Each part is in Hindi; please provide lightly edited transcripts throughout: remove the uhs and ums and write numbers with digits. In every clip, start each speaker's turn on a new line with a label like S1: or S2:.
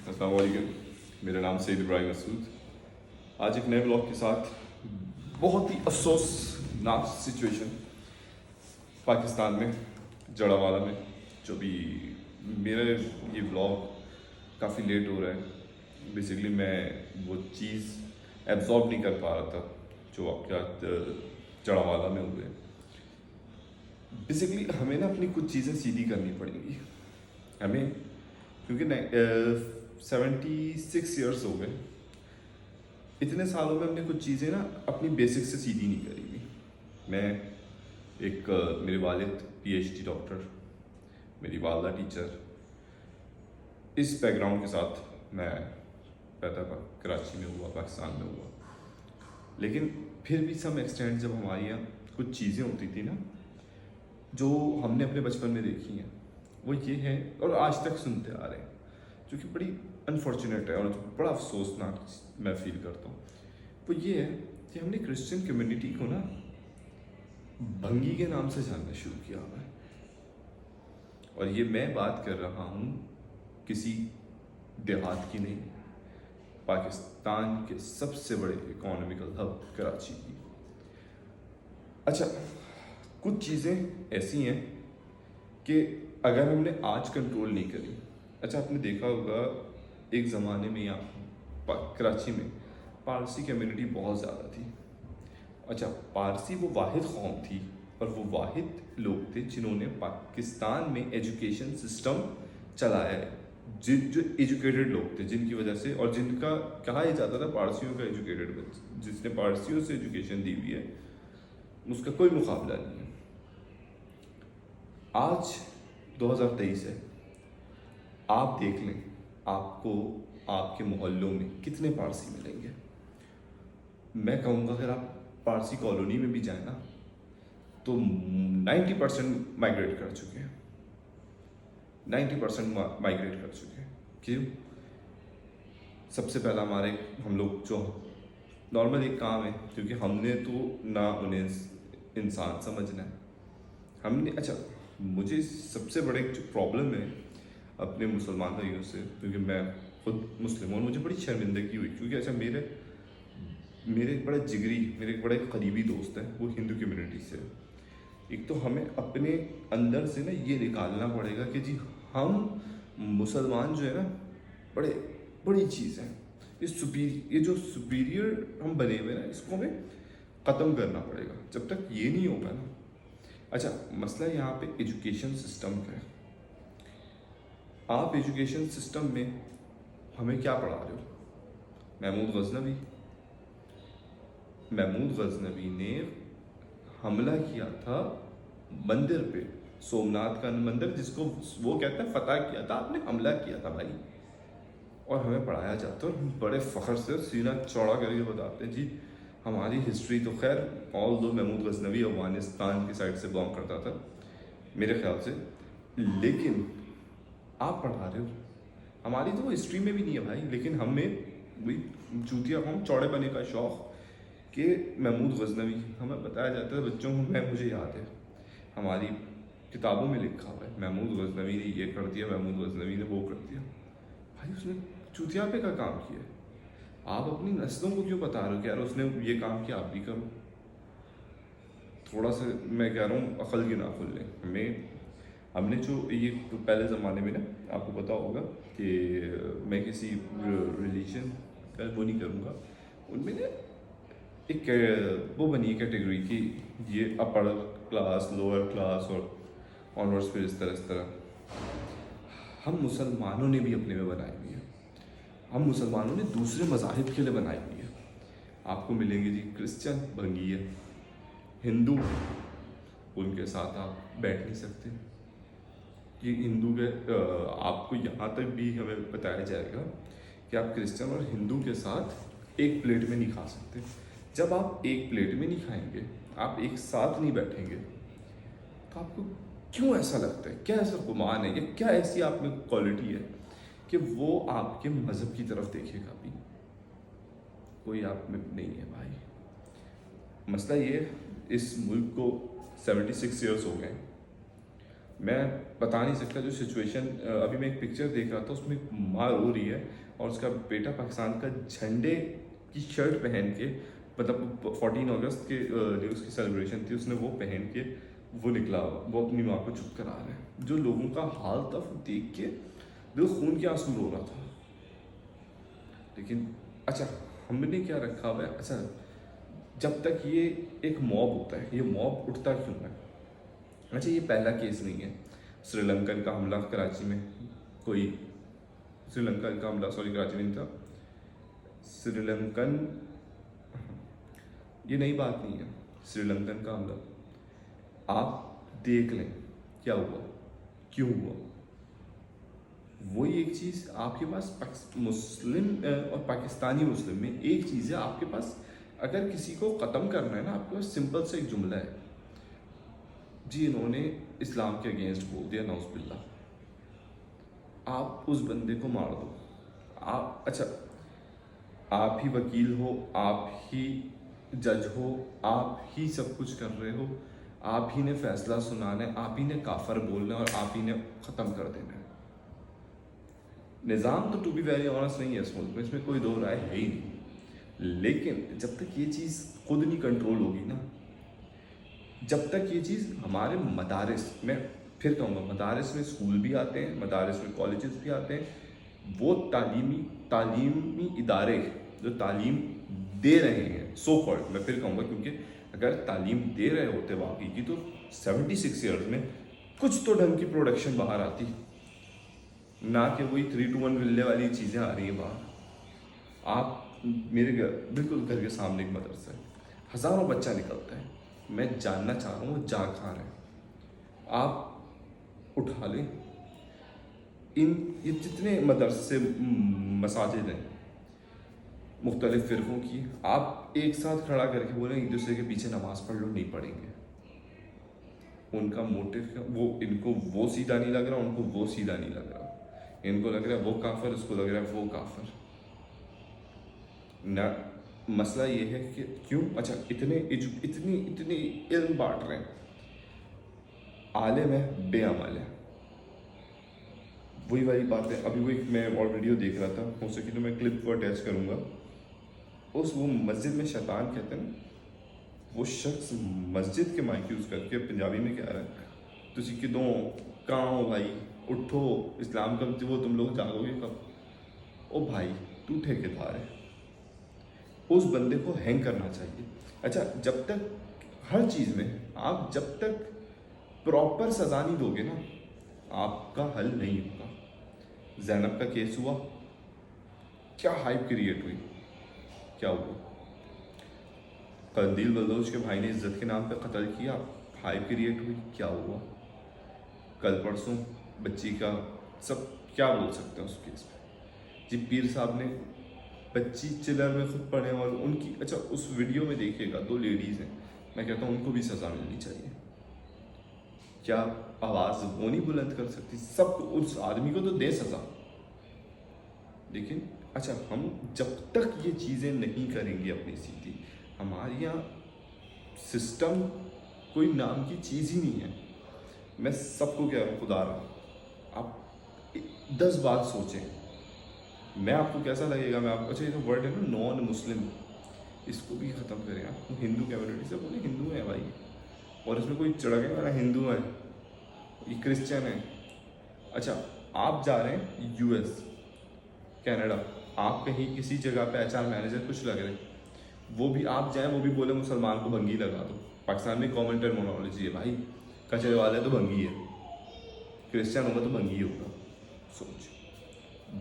S1: अस्सलाम वालेकुम। मेरा नाम सईद इब्राहिम मसूद। आज एक नए ब्लॉग के साथ बहुत ही अफसोसनाक सिचुएशन पाकिस्तान में जड़ावाला में जो भी मेरा ये ब्लॉग काफ़ी लेट हो रहा है। बेसिकली मैं वो चीज़ एब्जॉर्ब नहीं कर पा रहा था जो आपके जड़ावाला में हुए। बेसिकली हमें ना अपनी कुछ चीज़ें सीधी करनी पड़ेंगी हमें, क्योंकि 76 ईयर्स हो गए। इतने सालों में हमने कुछ चीज़ें ना अपनी बेसिक से सीधी नहीं करी हुई। मैं मेरे वालिद पीएचडी डॉक्टर, मेरी वालदा टीचर, इस बैकग्राउंड के साथ मैं पैदा कराची में हुआ, पाकिस्तान में हुआ। लेकिन फिर भी सम एक्सटेंट जब हमारे यहाँ कुछ चीज़ें होती थी ना जो हमने अपने बचपन में देखी हैं, वो ये है और आज तक सुनते आ रहे हैं, जो कि बड़ी अनफॉर्चुनेट है और बड़ा अफसोसनाक मैं फील करता हूँ। वो ये है कि हमने क्रिश्चियन कम्युनिटी को ना भंगी के नाम से जानना शुरू किया हुआ है। और ये मैं बात कर रहा हूँ किसी देहात की नहीं, पाकिस्तान के सबसे बड़े इकोनॉमिकल हब कराची की। अच्छा, कुछ चीज़ें ऐसी हैं कि अगर हमने आज कंट्रोल नहीं करी। अच्छा, आपने देखा होगा एक ज़माने में यहाँ कराची में पारसी कम्युनिटी बहुत ज़्यादा थी। अच्छा, पारसी वो वाहिद कौम थी और वो वाहिद लोग थे जिन्होंने पाकिस्तान में एजुकेशन सिस्टम चलाया है। जो एजुकेटेड लोग थे, जिनकी वजह से और जिनका कहा यह जाता था पारसियों का एजुकेटेड, जिसने पारसियों से एजुकेशन दी हुई है उसका कोई मुकाबला नहीं है। आज 2023 है, आप देख लें आपको आपके मोहल्लों में कितने पारसी मिलेंगे। मैं कहूँगा अगर आप पारसी कॉलोनी में भी जाए ना तो 90% माइग्रेट कर चुके हैं। 90% माइग्रेट कर चुके हैं। क्यों? सबसे पहला हम लोग जो नॉर्मल एक काम है, क्योंकि हमने तो ना उन्हें इंसान समझना है हमने। अच्छा, मुझे सबसे बड़े जो प्रॉब्लम है अपने मुसलमान भाइयों से, क्योंकि मैं खुद मुस्लिम हूँ, मुझे बड़ी शर्मिंदगी हुई क्योंकि अच्छा मेरे एक बड़ा जिगरी, मेरे एक बड़े करीबी दोस्त हैं, वो हिंदू कम्युनिटी से। एक तो हमें अपने अंदर से ना ये निकालना पड़ेगा कि जी हम मुसलमान जो है ना बड़े बड़ी चीज़ है। ये जो सुपीरियर हम बने हुए ना, इसको हमें ख़त्म करना पड़ेगा। जब तक ये नहीं होगा ना। अच्छा, मसला यहाँ पे एजुकेशन सिस्टम का है। आप एजुकेशन सिस्टम में हमें क्या पढ़ा रहे हो? महमूद गजनवी ने हमला किया था मंदिर पे, सोमनाथ का मंदिर जिसको वो कहते हैं फतह किया था, आपने हमला किया था भाई। और हमें पढ़ाया जाता है और हम बड़े फ़ख्र से सीना चौड़ा करके बताते हैं जी हमारी हिस्ट्री तो खैर ऑल दो महमूद गजनवी अफगानिस्तान की साइड से बिलोंग करता था मेरे ख्याल से, लेकिन आप पढ़ा रहे हो, हमारी तो हिस्ट्री में भी नहीं है भाई। लेकिन हमें वही चूतिया हम चौड़े बने का शौक़ कि महमूद गजनवी हमें बताया जाता है बच्चों को। मुझे याद है हमारी किताबों में लिखा हुआ है महमूद गजनवी ने ये कर दिया, महमूद गजनवी ने वो कर दिया। भाई उसने चूतियापे का काम किया है। आप अपनी नस्लों को क्यों बता रहे हो कि यार उसने ये काम किया, आप भी करो। थोड़ा सा मैं कह रहा हूँ अकल की ना खुल लें। हमने जो ये पहले ज़माने में ना, आपको पता होगा कि मैं किसी रिलीजन का वो नहीं करूँगा, उनमें ना एक वो बनी है कैटेगरी की, ये अपर क्लास, लोअर क्लास और ऑनवर्स, फिर इस तरह हम मुसलमानों ने भी अपने में बनाई हुई है। हम मुसलमानों ने दूसरे मज़ाहिब के लिए बनाई हुई है। आपको मिलेंगे जी क्रिश्चियन भंगी है, हिंदू उनके साथ आप बैठ नहीं सकते। कि हिंदू के आपको यहाँ तक भी हमें बताया जाएगा कि आप क्रिश्चियन और हिंदू के साथ एक प्लेट में नहीं खा सकते। जब आप एक प्लेट में नहीं खाएंगे, आप एक साथ नहीं बैठेंगे, तो आपको क्यों ऐसा लगता है, क्या ऐसा गुमान है या क्या ऐसी आप में क्वालिटी है कि वो आपके मज़हब की तरफ देखेगा भी? कोई आप में नहीं है भाई। मसला ये है, इस मुल्क को 76 ईयर्स हो गए मैं बता नहीं सकता जो सिचुएशन, अभी मैं एक पिक्चर देख रहा था, उसमें एक माँ रो रही है और उसका बेटा पाकिस्तान का झंडे की शर्ट पहन के, मतलब 14 अगस्त के जो उसकी सेलिब्रेशन थी उसने वो पहन के वो निकला, वो अपनी माँ को चुप करा रहा है। जो लोगों का हाल था वो देख के दिल खून के आंसू रो रहा था। लेकिन अच्छा, हमने क्या रखा हुआ है? अच्छा, जब तक ये एक मॉब होता है, ये मॉब उठता क्यों है? अच्छा, ये पहला केस नहीं है। श्रीलंकन का हमला कराची में, कोई श्रीलंका का हमला, सॉरी कराची नहीं था, श्रीलंकन, ये नई बात नहीं है। श्रीलंकन का हमला आप देख लें क्या हुआ, क्यों हुआ। वही एक चीज़ आपके पास मुस्लिम और पाकिस्तानी मुस्लिम में एक चीज़ है आपके पास। अगर किसी को ख़त्म करना है ना, आपके पास सिंपल से एक जुमला है, जी इन्होंने इस्लाम के अगेंस्ट बोल दिया, नौज़ुबिल्लाह, आप उस बंदे को मार दो। आप, अच्छा, आप ही वकील हो, आप ही जज हो, आप ही सब कुछ कर रहे हो, आप ही ने फैसला सुनाना है, आप ही ने काफर बोलना है और आप ही ने ख़त्म कर देना है। निज़ाम तो टू बी वेरी ऑनेस्ट नहीं है इस मुल्क में, इसमें कोई दो राय है ही नहीं। लेकिन जब तक ये चीज़ खुद नहीं कंट्रोल होगी ना, जब तक ये चीज़ हमारे मदारिस में, फिर कहूँगा मदारिस में स्कूल भी आते हैं, मदारिस में कॉलेजेस भी आते हैं, वो तालीमी इदारे जो तालीम दे रहे हैं, सो कॉल्ड, मैं फिर कहूँगा, क्योंकि अगर तालीम दे रहे होते वाकई की तो 76 ईयर्स में कुछ तो ढंग की प्रोडक्शन बाहर आती, ना कि वही 3 to 1 विल्ले वाली चीज़ें आ रही हैं बाहर। आप, मेरे घर, बिल्कुल घर के सामने एक मदरसा है, हज़ारों बच्चा निकलता है, मैं जानना चाह रहा हूँ वो जा कहाँ रहे। आप उठा लें ये जितने मदरसे मसाजिद हैं मुख्तलिफ फ़िरक़ों की, आप एक साथ खड़ा करके बोलें एक दूसरे के पीछे नमाज़ पढ़ लो, नहीं पढ़ेंगे। उनका मोटिव क्या, वो इनको वो सीधा नहीं लग रहा, उनको वो सीधा नहीं लग रहा, इनको लग रहा है वो काफिर, उसको लग रहा है वो काफिर ना। मसला ये है कि क्यों, अच्छा, इतनी इल्म बांट रहे हैं, आलिम है बेअमल है, वही वाली बात है। अभी वही मैं और वीडियो देख रहा था, हो सके तो मैं क्लिप को अटैच करूँगा। वो मस्जिद में शैतान कहते हैं ना, वो शख्स मस्जिद के माइक यूज़ करके पंजाबी में कह रहा है, तुसी किदों कहाँ हो भाई, उठो, इस्लाम कब, वो तुम लोग जागोगे कब। ओ भाई, तू ठेकेदार है, उस बंदे को हैंग करना चाहिए। अच्छा, जब तक हर चीज़ में आप जब तक प्रॉपर सज़ा नहीं दोगे ना, आपका हल नहीं होगा। ज़ैनब का केस हुआ, क्या हाइप क्रिएट हुई, क्या हुआ? कंदील बलोच के भाई ने इज्जत के नाम पे कत्ल किया, हाइप क्रिएट हुई, क्या हुआ? कल परसों बच्ची का, सब क्या बोल सकते हैं उस केस पे? जी पीर साहब ने बच्ची चिलर में खुद पढ़े और उनकी, अच्छा उस वीडियो में देखिएगा 2 लेडीज़ हैं, मैं कहता हूँ उनको भी सज़ा मिलनी चाहिए। क्या आवाज़ वो नहीं बुलंद कर सकती? सब उस आदमी को तो दे सज़ा। लेकिन अच्छा, हम जब तक ये चीज़ें नहीं करेंगे अपनी सीधी, हमारे यहाँ सिस्टम कोई नाम की चीज़ ही नहीं है। मैं सबको कह रहा हूँ, खुदा रहा, आप 10 बार सोचें, मैं आपको कैसा लगेगा, मैं आपको, अच्छा ये तो वर्ड है ना नॉन मुस्लिम, इसको भी ख़त्म करें। आप हिंदू कम्युनिटी से बोले हिंदू है भाई, और इसमें कोई चढ़के वाला हिंदू है, ये क्रिश्चियन है। अच्छा, आप जा रहे हैं यूएस, कनाडा, आप कहीं किसी जगह पे एचआर मैनेजर कुछ लग रहे हैं, वो भी आप जाएं, वो भी बोले मुसलमान को भंगी लगा दो। पाकिस्तान में कॉमन टर्मिनोलॉजी है भाई, कचरे वाले तो भंगी है, क्रिश्चियन होगा तो भंगी होगा। सोच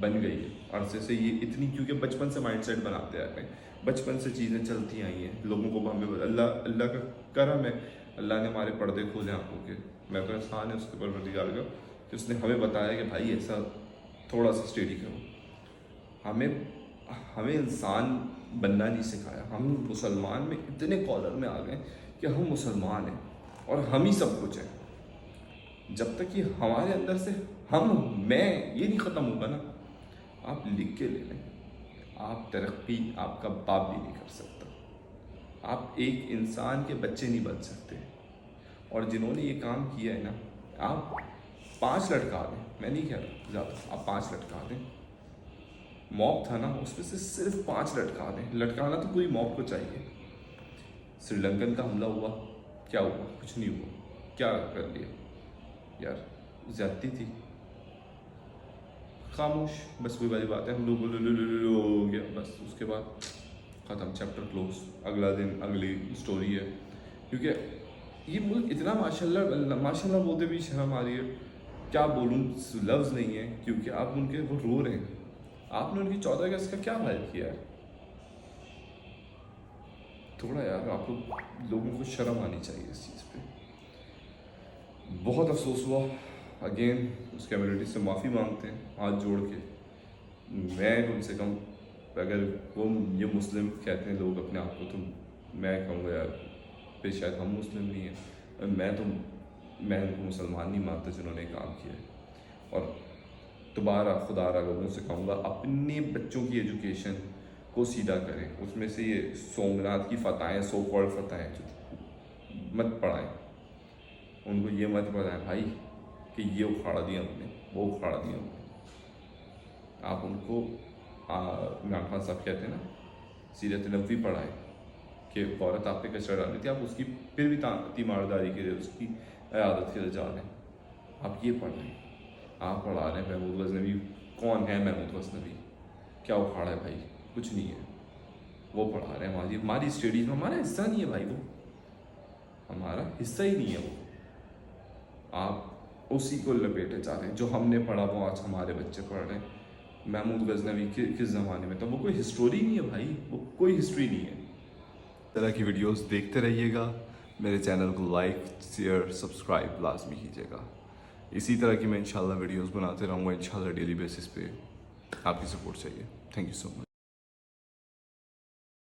S1: बन गई है अरसे से ये इतनी, क्योंकि बचपन से माइंडसेट बनाते आते हैं, बचपन से चीज़ें चलती आई हैं, लोगों को हमें अल्लाह का करम है, अल्लाह ने हमारे पर्दे खोले आंखों के। मैं तो एहसान है उसके परवरदिगार का कि उसने हमें बताया कि भाई ऐसा थोड़ा सा स्टडी करो। हमें इंसान बनना नहीं सिखाया। हम मुसलमान में इतने कॉलर में आ गए कि हम मुसलमान हैं और हम ही सब कुछ हैं। जब तक ये हमारे अंदर से मैं ये नहीं ख़त्म होगा ना, आप लिख के ले लें, आप तरक्की आपका बाप भी नहीं कर सकता, आप एक इंसान के बच्चे नहीं बन सकते। और जिन्होंने ये काम किया है ना, आप 5 लटका दें, मैं नहीं कह रहा ज़्यादा, आप 5 लटका दें। मॉब था ना, उसमें से सिर्फ 5 लटका दें। लटकाना तो पूरी मॉब को चाहिए। श्रीलंकन का हमला हुआ, क्या हुआ? कुछ नहीं हुआ। क्या कर लिया यार? ज्यादती थी, खामोश, बस वही वाली बात है। हम लोग हो गया बस, उसके बाद ख़त्म, चैप्टर क्लोज। अगला दिन अगली स्टोरी है। क्योंकि ये मुल्क इतना माशाल्लाह माशाल्लाह बोलते भी शर्म आ रही है, क्या बोलूँ, लफ्ज़ नहीं है। क्योंकि आप उनके वो रो रहे हैं, आपने उनकी 14 अगस्त का क्या हाल किया है? थोड़ा यार आप लोगों को शर्म आनी चाहिए इस चीज़ पे। बहुत अफसोस हुआ। अगेन उस कम्युनिटी से माफ़ी मांगते हैं हाथ जोड़ के। मैं कम से कम, अगर वो ये मुस्लिम कहते हैं लोग अपने आप को, तो मैं कहूँगा यार फिर शायद हम मुस्लिम नहीं हैं। मैं उनको मुसलमान नहीं मानता जिन्होंने काम किया है। और दोबारा खुदारा लोगों से कहूँगा, अपने बच्चों की एजुकेशन को सीधा करें। उसमें से ये सोमनाथ की फ़तवाएँ, सो कॉल्ड फ़तवाएँ मत पढ़ाएं। उनको ये मत बताएं भाई कि ये उखाड़ा दिया हमने, वो उखाड़ा दिया हमने। आप उनको इमरान खान साहब कहते हैं ना, सीरत नबवी पढ़ाएं कि औरत आप पे कचरा डाली थी, आप उसकी फिर भी तीमारदारी के लिए उसकी इयादत के लिए जा रहे हैं। आप ये पढ़ रहे हैं, आप पढ़ा रहे हैं महमूद गज़नवी। कौन है महमूद गज़नवी? क्या उखाड़ा है भाई? कुछ नहीं है। वो पढ़ा रहे हैं हमारी स्टडीज़ में हमारा हिस्सा नहीं है भाई, वो हमारा हिस्सा ही नहीं है वो। आप उसी को लपेटे जा रहे हैं। जो हमने पढ़ा वो आज हमारे बच्चे पढ़ रहे हैं। महमूद गज़नवी किस ज़माने में था? वो कोई हिस्टोरी नहीं है भाई, वो कोई हिस्ट्री नहीं है। तरह की वीडियोस देखते रहिएगा। मेरे चैनल को लाइक, शेयर, सब्सक्राइब लाजमी कीजिएगा। इसी तरह की मैं इंशाल्लाह वीडियोस बनाते रहूँगा, इंशाल्लाह डेली बेसिस पे। आपकी सपोर्ट चाहिए। Thank you so much.